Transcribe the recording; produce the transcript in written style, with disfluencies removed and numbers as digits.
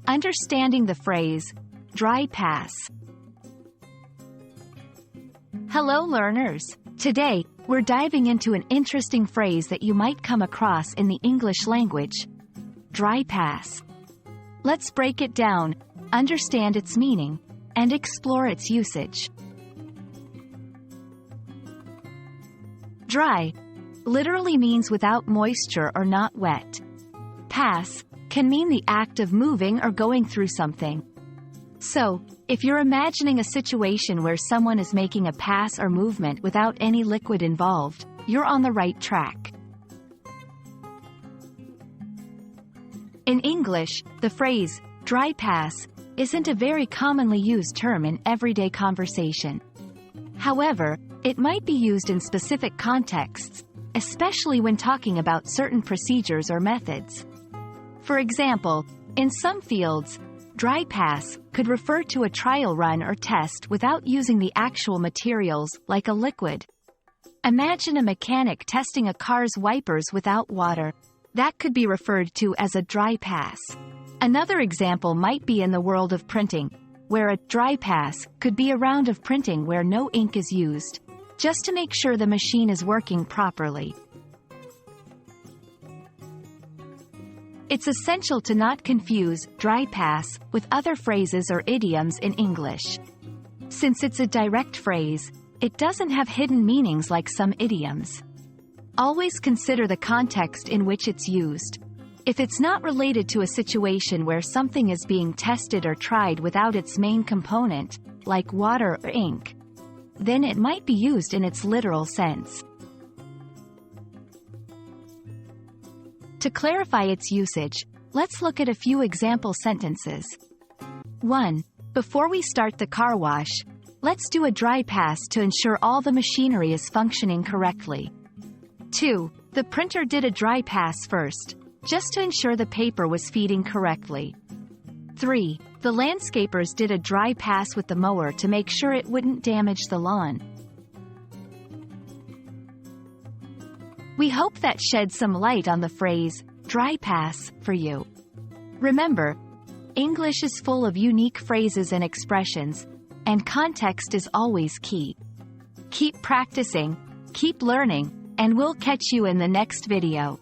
Understanding the phrase, dry pass. Hello learners! Today, we're diving into an interesting phrase that you might come across in the English language, dry pass. Let's break it down, understand its meaning, and explore its usage. Dry literally means without moisture or not wet. Pass can mean the act of moving or going through something. So, if you're imagining a situation where someone is making a pass or movement without any liquid involved, you're on the right track. In English, the phrase, dry pass, isn't a very commonly used term in everyday conversation. However, it might be used in specific contexts, especially when talking about certain procedures or methods. For example, in some fields, dry pass could refer to a trial run or test without using the actual materials, like a liquid. Imagine a mechanic testing a car's wipers without water. That could be referred to as a dry pass. Another example might be in the world of printing, where a dry pass could be a round of printing where no ink is used, just to make sure the machine is working properly. It's essential to not confuse dry pass with other phrases or idioms in English. Since it's a direct phrase, it doesn't have hidden meanings like some idioms. Always consider the context in which it's used. If it's not related to a situation where something is being tested or tried without its main component, like water or ink, then it might be used in its literal sense. To clarify its usage, let's look at a few example sentences. 1. Before we start the car wash, let's do a dry pass to ensure all the machinery is functioning correctly. 2. The printer did a dry pass first, just to ensure the paper was feeding correctly. 3. The landscapers did a dry pass with the mower to make sure it wouldn't damage the lawn. We hope that sheds some light on the phrase, dry pass, for you. Remember, English is full of unique phrases and expressions, and context is always key. Keep practicing, keep learning, and we'll catch you in the next video.